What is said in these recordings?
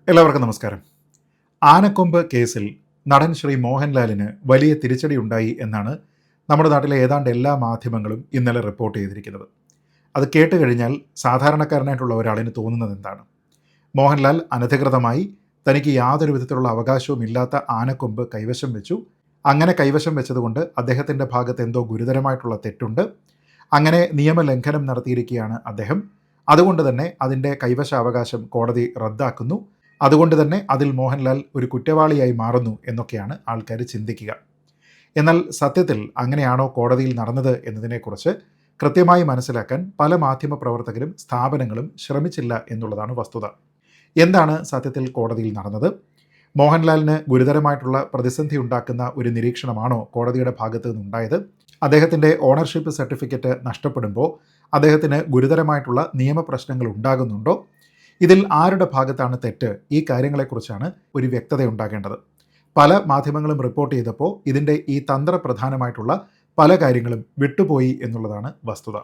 എല്ലാവർക്കും നമസ്കാരം. ആനക്കൊമ്പ് കേസിൽ നടൻ ശ്രീ മോഹൻലാലിന് വലിയ തിരിച്ചടി ഉണ്ടായി എന്നാണ് നമ്മുടെ നാട്ടിലെ ഏതാണ്ട് എല്ലാ മാധ്യമങ്ങളും ഇന്നലെ റിപ്പോർട്ട് ചെയ്തിരിക്കുന്നത്. അത് കേട്ട് കഴിഞ്ഞാൽ സാധാരണക്കാരനായിട്ടുള്ള ഒരാളിന് തോന്നുന്നത് എന്താണ്? മോഹൻലാൽ അനധികൃതമായി തനിക്ക് യാതൊരു വിധത്തിലുള്ള അവകാശവും ഇല്ലാത്ത ആനക്കൊമ്പ് കൈവശം വെച്ചു. അങ്ങനെ കൈവശം വെച്ചതുകൊണ്ട് അദ്ദേഹത്തിൻ്റെ ഭാഗത്ത് എന്തോ ഗുരുതരമായിട്ടുള്ള തെറ്റുണ്ട്. അങ്ങനെ നിയമലംഘനം നടത്തിയിരിക്കുകയാണ് അദ്ദേഹം. അതുകൊണ്ട് തന്നെ അതിൻ്റെ കൈവശാവകാശം കോടതി റദ്ദാക്കുന്നു. അതുകൊണ്ട് തന്നെ അതിൽ മോഹൻലാൽ ഒരു കുറ്റവാളിയായി മാറുന്നു എന്നൊക്കെയാണ് ആൾക്കാർ ചിന്തിക്കുക. എന്നാൽ സത്യത്തിൽ അങ്ങനെയാണോ കോടതിയിൽ നടന്നത് എന്നതിനെക്കുറിച്ച് കൃത്യമായി മനസ്സിലാക്കാൻ പല മാധ്യമപ്രവർത്തകരും സ്ഥാപനങ്ങളും ശ്രമിച്ചില്ല എന്നുള്ളതാണ് വസ്തുത. എന്താണ് സത്യത്തിൽ കോടതിയിൽ നടന്നത്? മോഹൻലാലിന് ഗുരുതരമായിട്ടുള്ള പ്രതിസന്ധി ഉണ്ടാക്കുന്ന ഒരു നിരീക്ഷണമാണോ കോടതിയുടെ ഭാഗത്ത് നിന്നുണ്ടായത്? അദ്ദേഹത്തിൻ്റെ ഓണർഷിപ്പ് സർട്ടിഫിക്കറ്റ് നഷ്ടപ്പെടുമ്പോൾ അദ്ദേഹത്തിന് ഗുരുതരമായിട്ടുള്ള നിയമപ്രശ്നങ്ങൾ ഉണ്ടാകുന്നുണ്ടോ? ഇതിൽ ആരുടെ ഭാഗത്താണ് തെറ്റ്? ഈ കാര്യങ്ങളെക്കുറിച്ചാണ് ഒരു വ്യക്തത ഉണ്ടാകേണ്ടത്. പല മാധ്യമങ്ങളും റിപ്പോർട്ട് ചെയ്തപ്പോൾ ഇതിൻ്റെ ഈ തന്ത്രപ്രധാനമായിട്ടുള്ള പല കാര്യങ്ങളും വിട്ടുപോയി എന്നുള്ളതാണ് വസ്തുത.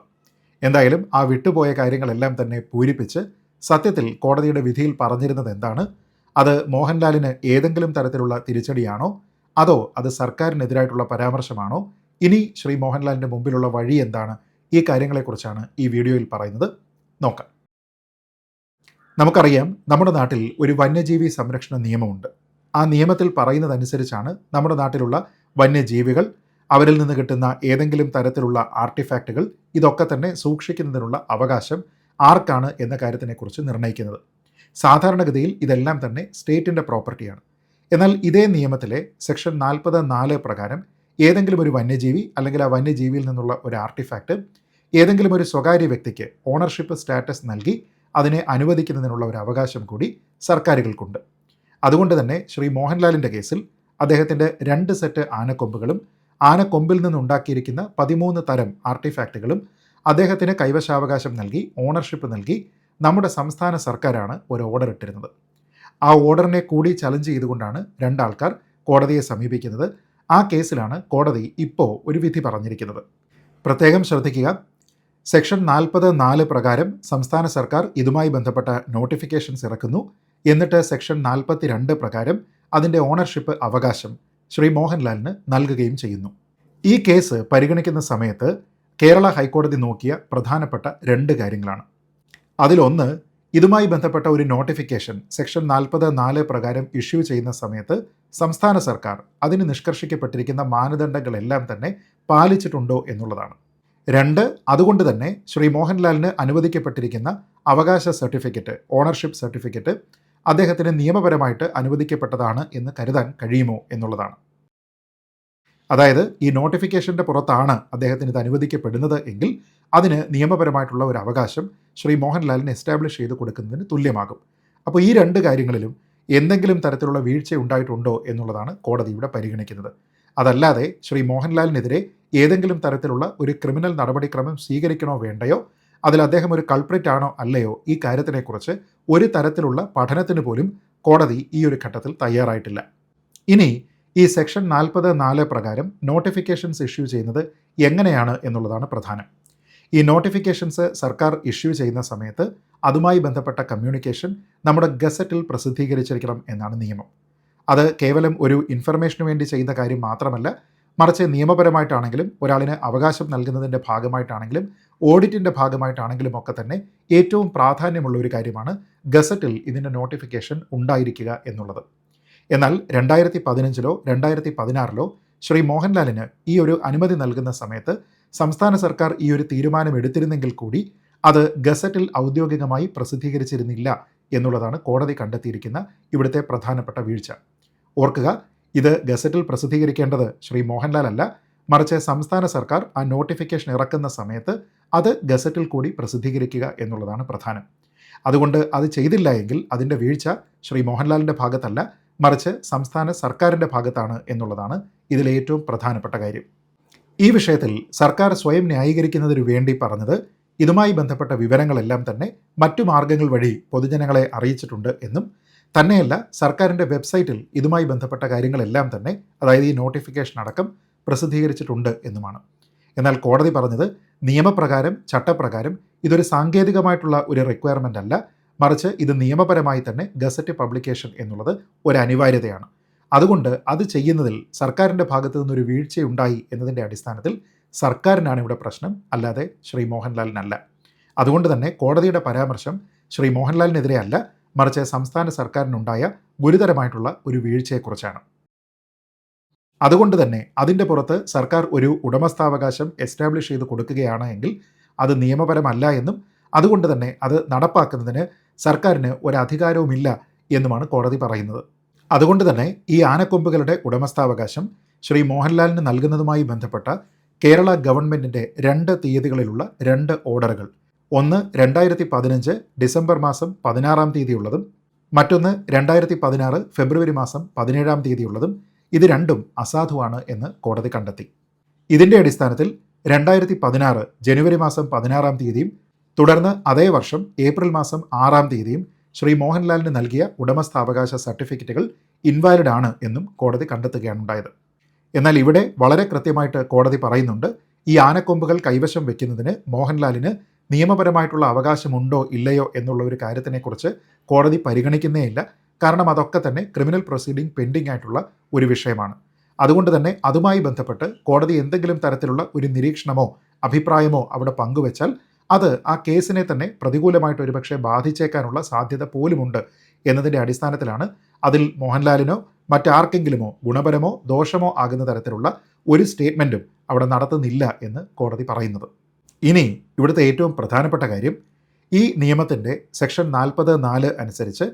എന്തായാലും ആ വിട്ടുപോയ കാര്യങ്ങളെല്ലാം തന്നെ പൂരിപ്പിച്ച് സത്യത്തിൽ കോടതിയുടെ വിധിയിൽ പറഞ്ഞിരുന്നത് എന്താണ്? അത് മോഹൻലാലിന് ഏതെങ്കിലും തരത്തിലുള്ള തിരിച്ചടിയാണോ? അതോ അത് സർക്കാരിനെതിരായിട്ടുള്ള പരാമർശമാണോ? ഇനി ശ്രീ മോഹൻലാലിൻ്റെ മുമ്പിലുള്ള വഴി എന്താണ്? ഈ കാര്യങ്ങളെക്കുറിച്ചാണ് ഈ വീഡിയോയിൽ പറയുന്നത്. നോക്കാം. നമുക്കറിയാം, നമ്മുടെ നാട്ടിൽ ഒരു വന്യജീവി സംരക്ഷണ നിയമമുണ്ട്. ആ നിയമത്തിൽ പറയുന്നതനുസരിച്ചാണ് നമ്മുടെ നാട്ടിലുള്ള വന്യജീവികൾ, അവരിൽ നിന്ന് കിട്ടുന്ന ഏതെങ്കിലും തരത്തിലുള്ള ആർട്ടിഫാക്റ്റുകൾ, ഇതൊക്കെ തന്നെ സൂക്ഷിക്കുന്നതിനുള്ള അവകാശം ആർക്കാണ് എന്ന കാര്യത്തിനെക്കുറിച്ച് നിർണ്ണയിക്കുന്നത്. സാധാരണഗതിയിൽ ഇതെല്ലാം തന്നെ സ്റ്റേറ്റിൻ്റെ പ്രോപ്പർട്ടിയാണ്. എന്നാൽ ഇതേ നിയമത്തിലെ സെക്ഷൻ 40(4) പ്രകാരം ഏതെങ്കിലും ഒരു വന്യജീവി അല്ലെങ്കിൽ ആ വന്യജീവിയിൽ നിന്നുള്ള ഒരു ആർട്ടിഫാക്റ്റ് ഏതെങ്കിലും ഒരു സ്വകാര്യ വ്യക്തിക്ക് ഓണർഷിപ്പ് സ്റ്റാറ്റസ് നൽകി അതിനെ അനുവദിക്കുന്നതിനുള്ള ഒരു അവകാശം കൂടി സർക്കാരുകൾക്കുണ്ട്. അതുകൊണ്ട് തന്നെ ശ്രീ മോഹൻലാലിൻ്റെ കേസിൽ അദ്ദേഹത്തിൻ്റെ 2 സെറ്റ് ആനക്കൊമ്പുകളും ആനക്കൊമ്പിൽ നിന്നുണ്ടാക്കിയിരിക്കുന്ന 13 തരം ആർട്ടിഫാക്റ്റുകളും അദ്ദേഹത്തിന് കൈവശാവകാശം നൽകി, ഓണർഷിപ്പ് നൽകി നമ്മുടെ സംസ്ഥാന സർക്കാരാണ് ഒരു ഓർഡർ ഇട്ടിരുന്നത്. ആ ഓർഡറിനെ കൂടി ചലഞ്ച് ചെയ്തുകൊണ്ടാണ് 2 ആൾക്കാർ കോടതിയെ സമീപിക്കുന്നത്. ആ കേസിലാണ് കോടതി ഇപ്പോൾ ഒരു വിധി പറഞ്ഞിരിക്കുന്നത്. പ്രത്യേകം ശ്രദ്ധിക്കുക, സെക്ഷൻ 40(4) പ്രകാരം സംസ്ഥാന സർക്കാർ ഇതുമായി ബന്ധപ്പെട്ട നോട്ടിഫിക്കേഷൻസ് ഇറക്കുന്നു. എന്നിട്ട് സെക്ഷൻ 42 പ്രകാരം അതിൻ്റെ ഓണർഷിപ്പ് അവകാശം ശ്രീ മോഹൻലാലിന് നൽകുകയും ചെയ്യുന്നു. ഈ കേസ് പരിഗണിക്കുന്ന സമയത്ത് കേരള ഹൈക്കോടതി നോക്കിയ പ്രധാനപ്പെട്ട 2 കാര്യങ്ങളാണ്. അതിലൊന്ന്, ഇതുമായി ബന്ധപ്പെട്ട ഒരു നോട്ടിഫിക്കേഷൻ സെക്ഷൻ 40(4) പ്രകാരം ഇഷ്യൂ ചെയ്യുന്ന സമയത്ത് സംസ്ഥാന സർക്കാർ അതിന് നിഷ്കർഷിക്കപ്പെട്ടിരിക്കുന്ന മാനദണ്ഡങ്ങളെല്ലാം തന്നെ പാലിച്ചിട്ടുണ്ടോ എന്നുള്ളതാണ്. 2, അതുകൊണ്ട് തന്നെ ശ്രീ മോഹൻലാലിന് അനുവദിക്കപ്പെട്ടിരിക്കുന്ന അവകാശ സർട്ടിഫിക്കറ്റ്, ഓണർഷിപ്പ് സർട്ടിഫിക്കറ്റ് അദ്ദേഹത്തിന് നിയമപരമായിട്ട് അനുവദിക്കപ്പെട്ടതാണ് എന്ന് കരുതാൻ കഴിയുമോ എന്നുള്ളതാണ്. അതായത് ഈ നോട്ടിഫിക്കേഷൻ്റെ പുറത്താണ് അദ്ദേഹത്തിന് ഇത് അനുവദിക്കപ്പെടുന്നത് എങ്കിൽ അതിന് നിയമപരമായിട്ടുള്ള ഒരു അവകാശം ശ്രീ മോഹൻലാലിന് എസ്റ്റാബ്ലിഷ് ചെയ്ത് കൊടുക്കുന്നതിന് തുല്യമാകും. അപ്പോൾ ഈ 2 കാര്യങ്ങളിലും എന്തെങ്കിലും തരത്തിലുള്ള വീഴ്ച ഉണ്ടായിട്ടുണ്ടോ എന്നുള്ളതാണ് കോടതി ഇവിടെ പരിഗണിക്കുന്നത്. അതല്ലാതെ ശ്രീ മോഹൻലാലിനെതിരെ ഏതെങ്കിലും തരത്തിലുള്ള ഒരു ക്രിമിനൽ നടപടിക്രമം സ്വീകരിക്കണോ വേണ്ടയോ, അതിൽ അദ്ദേഹം ഒരു കൾപ്രിറ്റ് ആണോ അല്ലയോ, ഈ കാര്യത്തിനെക്കുറിച്ച് ഒരു തരത്തിലുള്ള പഠനത്തിന് പോലും കോടതി ഈ ഒരു ഘട്ടത്തിൽ തയ്യാറായിട്ടില്ല. ഇനി ഈ സെക്ഷൻ 40(4) പ്രകാരം നോട്ടിഫിക്കേഷൻസ് ഇഷ്യൂ ചെയ്യുന്നത് എങ്ങനെയാണ് എന്നുള്ളതാണ് പ്രധാനം. ഈ നോട്ടിഫിക്കേഷൻസ് സർക്കാർ ഇഷ്യൂ ചെയ്യുന്ന സമയത്ത് അതുമായി ബന്ധപ്പെട്ട കമ്മ്യൂണിക്കേഷൻ നമ്മുടെ ഗസറ്റിൽ പ്രസിദ്ധീകരിച്ചിരിക്കണം എന്നാണ് നിയമം. അത് കേവലം ഒരു ഇൻഫർമേഷന് വേണ്ടി ചെയ്യുന്ന കാര്യം മാത്രമല്ല, മറിച്ച് നിയമപരമായിട്ടാണെങ്കിലും ഒരാളിന് അവകാശം നൽകുന്നതിൻ്റെ ഭാഗമായിട്ടാണെങ്കിലും ഓഡിറ്റിൻ്റെ ഭാഗമായിട്ടാണെങ്കിലും ഒക്കെ തന്നെ ഏറ്റവും പ്രാധാന്യമുള്ള ഒരു കാര്യമാണ് ഗസറ്റിൽ ഇതിൻ്റെ നോട്ടിഫിക്കേഷൻ ഉണ്ടായിരിക്കുക എന്നുള്ളത്. എന്നാൽ 2015-ലോ 2016-ലോ ശ്രീ മോഹൻലാലിന് ഈ ഒരു അനുമതി നൽകുന്ന സമയത്ത് സംസ്ഥാന സർക്കാർ ഈ ഒരു തീരുമാനം എടുത്തിരുന്നെങ്കിൽ കൂടി അത് ഗസറ്റിൽ ഔദ്യോഗികമായി പ്രസിദ്ധീകരിച്ചിരുന്നില്ല എന്നുള്ളതാണ് കോടതി കണ്ടെത്തിയിരിക്കുന്ന ഇവിടുത്തെ പ്രധാനപ്പെട്ട വീഴ്ച. ഓർക്കുക, ഇത് ഗസറ്റിൽ പ്രസിദ്ധീകരിക്കേണ്ടത് ശ്രീ മോഹൻലാൽ അല്ല, മറിച്ച് സംസ്ഥാന സർക്കാർ ആ നോട്ടിഫിക്കേഷൻ ഇറക്കുന്ന സമയത്ത് അത് ഗസറ്റിൽ കൂടി പ്രസിദ്ധീകരിക്കുക എന്നുള്ളതാണ് പ്രധാനം. അതുകൊണ്ട് അത് ചെയ്തില്ല എങ്കിൽ അതിൻ്റെ വീഴ്ച ശ്രീ മോഹൻലാലിൻ്റെ ഭാഗത്തല്ല, മറിച്ച് സംസ്ഥാന സർക്കാരിൻ്റെ ഭാഗത്താണ് എന്നുള്ളതാണ് ഇതിലെ ഏറ്റവും പ്രധാനപ്പെട്ട കാര്യം. ഈ വിഷയത്തിൽ സർക്കാർ സ്വയം ന്യായീകരിക്കുന്നതിന് വേണ്ടി പറഞ്ഞത് ഇതുമായി ബന്ധപ്പെട്ട വിവരങ്ങളെല്ലാം തന്നെ മറ്റു മാർഗങ്ങൾ വഴി പൊതുജനങ്ങളെ അറിയിച്ചിട്ടുണ്ട് എന്നും, തന്നെയല്ല സർക്കാരിൻ്റെ വെബ്സൈറ്റിൽ ഇതുമായി ബന്ധപ്പെട്ട കാര്യങ്ങളെല്ലാം തന്നെ, അതായത് ഈ നോട്ടിഫിക്കേഷൻ അടക്കം പ്രസിദ്ധീകരിച്ചിട്ടുണ്ട് എന്നുമാണ്. എന്നാൽ കോടതി പറഞ്ഞത് നിയമപ്രകാരം, ചട്ടപ്രകാരം ഇതൊരു സാങ്കേതികമായിട്ടുള്ള ഒരു റിക്വയർമെൻ്റ് അല്ല, മറിച്ച് ഇത് നിയമപരമായി തന്നെ ഗസറ്റ് പബ്ലിക്കേഷൻ എന്നുള്ളത് ഒരു അനിവാര്യതയാണ്. അതുകൊണ്ട് അത് ചെയ്യുന്നതിൽ സർക്കാരിൻ്റെ ഭാഗത്തു നിന്നൊരു വീഴ്ചയുണ്ടായി എന്നതിൻ്റെ അടിസ്ഥാനത്തിൽ സർക്കാരിനാണ് ഇവിടെ പ്രശ്നം, അല്ലാതെ ശ്രീ മോഹൻലാലിനല്ല. അതുകൊണ്ട് തന്നെ കോടതിയുടെ പരാമർശം ശ്രീ മോഹൻലാലിനെതിരെ അല്ല, മറിച്ച് സംസ്ഥാന സർക്കാരിനുണ്ടായ ഗുരുതരമായിട്ടുള്ള ഒരു വീഴ്ചയെക്കുറിച്ചാണ്. അതുകൊണ്ട് തന്നെ അതിൻ്റെ പുറത്ത് സർക്കാർ ഒരു ഉടമസ്ഥാവകാശം എസ്റ്റാബ്ലിഷ് ചെയ്ത് കൊടുക്കുകയാണ് എങ്കിൽ അത് നിയമപരമല്ല എന്നും അതുകൊണ്ട് തന്നെ അത് നടപ്പാക്കുന്നതിന് സർക്കാരിന് ഒരു അധികാരവുമില്ല എന്നുമാണ് കോടതി പറയുന്നത്. അതുകൊണ്ട് തന്നെ ഈ ആനക്കൊമ്പുകളുടെ ഉടമസ്ഥാവകാശം ശ്രീ മോഹൻലാലിന് നൽകുന്നതുമായി ബന്ധപ്പെട്ട കേരള ഗവൺമെൻറ്റിൻ്റെ 2 തീയതികളിലുള്ള 2 ഓർഡറുകൾ, ഒന്ന് 2015 ഡിസംബർ മാസം 16 തീയതിയുള്ളതും മറ്റൊന്ന് 2016 ഫെബ്രുവരി മാസം 17 തീയതിയുള്ളതും, ഇത് രണ്ടും അസാധുവാണ് എന്ന് കോടതി കണ്ടെത്തി. ഇതിൻ്റെ അടിസ്ഥാനത്തിൽ 2016 ജനുവരി മാസം 16 തീയതിയും തുടർന്ന് അതേ വർഷം ഏപ്രിൽ മാസം 6 തീയതിയും ശ്രീ മോഹൻലാലിന് നൽകിയ ഉടമസ്ഥാവകാശ സർട്ടിഫിക്കറ്റുകൾ ഇൻവാലിഡ് ആണ് എന്നും കോടതി കണ്ടെത്തുകയാണ് ഉണ്ടായത്. എന്നാൽ ഇവിടെ വളരെ കൃത്യമായിട്ട് കോടതി പറയുന്നുണ്ട്, ഈ ആനക്കൊമ്പുകൾ കൈവശം വെക്കുന്നതിന് മോഹൻലാലിന് നിയമപരമായിട്ടുള്ള അവകാശമുണ്ടോ ഇല്ലയോ എന്നുള്ള ഒരു കാര്യത്തിനെക്കുറിച്ച് കോടതി പരിഗണിക്കുന്നേയില്ല. കാരണം അതൊക്കെ തന്നെ ക്രിമിനൽ പ്രൊസീഡിംഗ് പെൻഡിംഗ് ആയിട്ടുള്ള ഒരു വിഷയമാണ്. അതുകൊണ്ട് തന്നെ അതുമായി ബന്ധപ്പെട്ട് കോടതി എന്തെങ്കിലും തരത്തിലുള്ള ഒരു നിരീക്ഷണമോ അഭിപ്രായമോ അവിടെ പങ്കുവച്ചാൽ അത് ആ കേസിനെ തന്നെ പ്രതികൂലമായിട്ട് ഒരുപക്ഷെ ബാധിച്ചേക്കാനുള്ള സാധ്യത പോലുമുണ്ട് എന്നതിൻ്റെ അടിസ്ഥാനത്തിലാണ് അതിൽ മോഹൻലാലിനോ മറ്റാർക്കെങ്കിലുമോ ഗുണപരമോ ദോഷമോ ആകുന്ന തരത്തിലുള്ള ഒരു സ്റ്റേറ്റ്മെൻറ്റും അവിടെ നടത്തുന്നില്ല എന്ന് കോടതി പറയുന്നത്. ഇനി ഇവിടുത്തെ ഏറ്റവും പ്രധാനപ്പെട്ട കാര്യം, ഈ നിയമത്തിൻ്റെ സെക്ഷൻ 40(4) അനുസരിച്ച്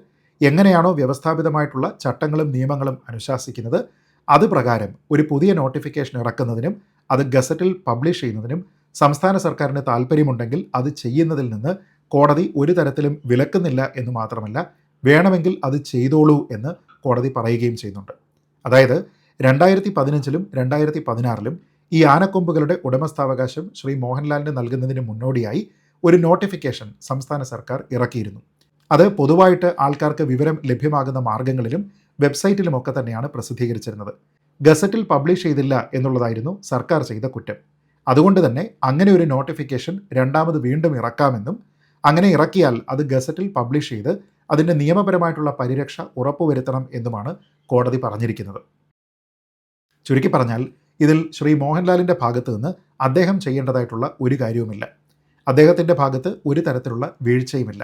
എങ്ങനെയാണോ വ്യവസ്ഥാപിതമായിട്ടുള്ള ചട്ടങ്ങളും നിയമങ്ങളും അനുശാസിക്കുന്നത് അത് പ്രകാരം ഒരു പുതിയ നോട്ടിഫിക്കേഷൻ ഇറക്കുന്നതിനും അത് ഗസറ്റിൽ പബ്ലിഷ് ചെയ്യുന്നതിനും സംസ്ഥാന സർക്കാരിന് താല്പര്യമുണ്ടെങ്കിൽ അത് ചെയ്യുന്നതിൽ നിന്ന് കോടതി ഒരു തരത്തിലും വിലക്കുന്നില്ല എന്ന് മാത്രമല്ല, വേണമെങ്കിൽ അത് ചെയ്തോളൂ എന്ന് കോടതി പറയുകയും ചെയ്യുന്നുണ്ട്. അതായത് 2015 2016 ഈ ആനക്കൊമ്പുകളുടെ ഉടമസ്ഥാവകാശം ശ്രീ മോഹൻലാലിന് നൽകുന്നതിന് മുന്നോടിയായി ഒരു നോട്ടിഫിക്കേഷൻ സംസ്ഥാന സർക്കാർ ഇറക്കിയിരുന്നു. അത് പൊതുവായിട്ട് ആൾക്കാർക്ക് വിവരം ലഭ്യമാകുന്ന മാർഗങ്ങളിലും വെബ്സൈറ്റിലുമൊക്കെ തന്നെയാണ് പ്രസിദ്ധീകരിച്ചിരുന്നത്. ഗസറ്റിൽ പബ്ലിഷ് ചെയ്തില്ല എന്നുള്ളതായിരുന്നു സർക്കാർ ചെയ്ത കുറ്റം. അതുകൊണ്ട് തന്നെ അങ്ങനെ ഒരു നോട്ടിഫിക്കേഷൻ രണ്ടാമത് വീണ്ടും ഇറക്കാമെന്നും അങ്ങനെ ഇറക്കിയാൽ അത് ഗസറ്റിൽ പബ്ലിഷ് ചെയ്ത് അതിൻ്റെ നിയമപരമായിട്ടുള്ള പരിരക്ഷ ഉറപ്പുവരുത്തണം എന്നുമാണ് കോടതി പറഞ്ഞിരിക്കുന്നത്. ചുരുക്കി പറഞ്ഞാൽ ഇതിൽ ശ്രീ മോഹൻലാലിൻ്റെ ഭാഗത്ത് നിന്ന് അദ്ദേഹം ചെയ്യേണ്ടതായിട്ടുള്ള ഒരു കാര്യവുമില്ല. അദ്ദേഹത്തിൻ്റെ ഭാഗത്ത് ഒരു തരത്തിലുള്ള വീഴ്ചയുമില്ല.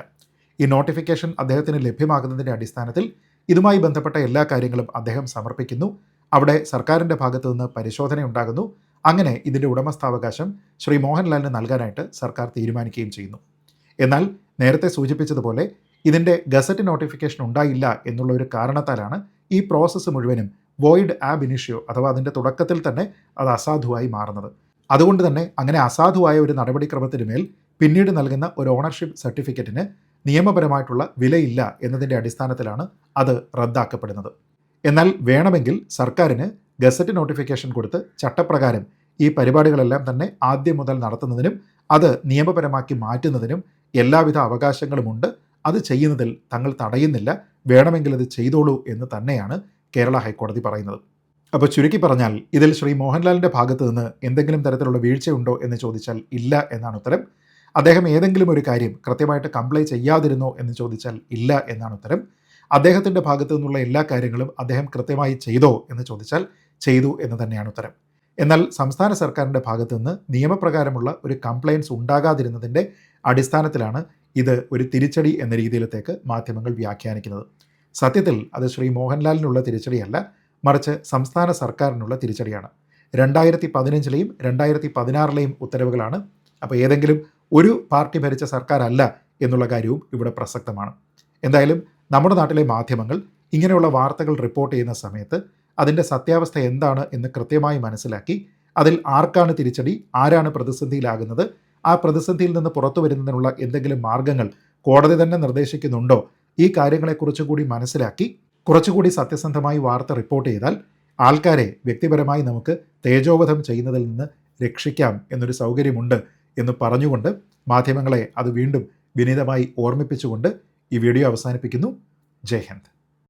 ഈ നോട്ടിഫിക്കേഷൻ അദ്ദേഹത്തിന് ലഭ്യമാകുന്നതിൻ്റെ അടിസ്ഥാനത്തിൽ ഇതുമായി ബന്ധപ്പെട്ട എല്ലാ കാര്യങ്ങളും അദ്ദേഹം സമർപ്പിക്കുന്നു. അവിടെ സർക്കാരിൻ്റെ ഭാഗത്തു നിന്ന് പരിശോധന ഉണ്ടാകുന്നു. അങ്ങനെ ഇതിൻ്റെ ഉടമസ്ഥാവകാശം ശ്രീ മോഹൻലാലിന് നൽകാനായിട്ട് സർക്കാർ തീരുമാനിക്കുകയും ചെയ്യുന്നു. എന്നാൽ നേരത്തെ സൂചിപ്പിച്ചതുപോലെ ഇതിൻ്റെ ഗസറ്റ് നോട്ടിഫിക്കേഷൻ ഉണ്ടായില്ല എന്നുള്ള ഒരു കാരണത്താലാണ് ഈ പ്രോസസ്സ് മുഴുവനും വോയിഡ് ആബ് ഇനിഷ്യോ അഥവാ അതിൻ്റെ തുടക്കത്തിൽ തന്നെ അത് അസാധുവായി മാറുന്നത്. അതുകൊണ്ട് തന്നെ അങ്ങനെ അസാധുവായ ഒരു നടപടിക്രമത്തിന് മേൽ പിന്നീട് നൽകുന്ന ഒരു ഓണർഷിപ്പ് സർട്ടിഫിക്കറ്റിന് നിയമപരമായിട്ടുള്ള വിലയില്ല എന്നതിൻ്റെ അടിസ്ഥാനത്തിലാണ് അത് റദ്ദാക്കപ്പെടുന്നത്. എന്നാൽ വേണമെങ്കിൽ സർക്കാരിന് ഗസറ്റ് നോട്ടിഫിക്കേഷൻ കൊടുത്ത് ചട്ടപ്രകാരം ഈ പരിപാടികളെല്ലാം തന്നെ ആദ്യം മുതൽ നടത്തുന്നതിനും അത് നിയമപരമാക്കി മാറ്റുന്നതിനും എല്ലാവിധ അവകാശങ്ങളുമുണ്ട്. അത് ചെയ്യുന്നതിൽ തങ്ങൾ തടയുന്നില്ല, വേണമെങ്കിൽ അത് ചെയ്തോളൂ എന്ന് തന്നെയാണ് കേരള ഹൈക്കോടതി പറയുന്നത്. അപ്പോൾ ചുരുക്കി പറഞ്ഞാൽ ഇതിൽ ശ്രീ മോഹൻലാലിൻ്റെ ഭാഗത്ത് നിന്ന് എന്തെങ്കിലും തരത്തിലുള്ള വീഴ്ചയുണ്ടോ എന്ന് ചോദിച്ചാൽ ഇല്ല എന്നാണ് ഉത്തരം. അദ്ദേഹം ഏതെങ്കിലും ഒരു കാര്യം കൃത്യമായിട്ട് കംപ്ലൈ ചെയ്യാതിരുന്നോ എന്ന് ചോദിച്ചാൽ ഇല്ല എന്നാണ് ഉത്തരം. അദ്ദേഹത്തിൻ്റെ ഭാഗത്തു നിന്നുള്ള എല്ലാ കാര്യങ്ങളും അദ്ദേഹം കൃത്യമായി ചെയ്തോ എന്ന് ചോദിച്ചാൽ ചെയ്തു എന്ന് തന്നെയാണ് ഉത്തരം. എന്നാൽ സംസ്ഥാന സർക്കാരിൻ്റെ ഭാഗത്തു നിന്ന് നിയമപ്രകാരമുള്ള ഒരു കംപ്ലയിൻസ് ഉണ്ടാകാതിരുന്നതിൻ്റെ അടിസ്ഥാനത്തിലാണ് ഇത് ഒരു തിരിച്ചടി എന്ന രീതിയിലത്തേക്ക് മാധ്യമങ്ങൾ വ്യാഖ്യാനിക്കുന്നത്. സത്യത്തിൽ അത് ശ്രീ മോഹൻലാലിനുള്ള തിരിച്ചടിയല്ല, മറിച്ച് സംസ്ഥാന സർക്കാരിനുള്ള തിരിച്ചടിയാണ്. 2015 2016 ഉത്തരവുകളാണ്. അപ്പോൾ ഏതെങ്കിലും ഒരു പാർട്ടി ഭരിച്ച സർക്കാരല്ല എന്നുള്ള കാര്യവും ഇവിടെ പ്രസക്തമാണ്. എന്തായാലും നമ്മുടെ നാട്ടിലെ മാധ്യമങ്ങൾ ഇങ്ങനെയുള്ള വാർത്തകൾ റിപ്പോർട്ട് ചെയ്യുന്ന സമയത്ത് അതിൻ്റെ സത്യാവസ്ഥ എന്താണ് എന്ന് കൃത്യമായി മനസ്സിലാക്കി അതിൽ ആർക്കാണ് തിരിച്ചടി, ആരാണ് പ്രതിസന്ധിയിലാകുന്നത്, ആ പ്രതിസന്ധിയിൽ നിന്ന് പുറത്തു വരുന്നതിനുള്ള എന്തെങ്കിലും മാർഗങ്ങൾ കോടതി തന്നെ നിർദ്ദേശിക്കുന്നുണ്ടോ, ഈ കാര്യങ്ങളെക്കുറിച്ച് കൂടി മനസ്സിലാക്കി കുറച്ചുകൂടി സത്യസന്ധമായി വാർത്ത റിപ്പോർട്ട് ചെയ്താൽ ആൾക്കാരെ വ്യക്തിപരമായി നമുക്ക് തേജോവധം ചെയ്യുന്നതിൽ നിന്ന് രക്ഷിക്കാം എന്നൊരു സൗകര്യമുണ്ട് എന്ന് പറഞ്ഞുകൊണ്ട് മാധ്യമങ്ങളെ അത് വീണ്ടും വിനീതമായി ഓർമ്മിപ്പിച്ചുകൊണ്ട് ഈ വീഡിയോ അവസാനിപ്പിക്കുന്നു. ജയ് ഹിന്ദ്.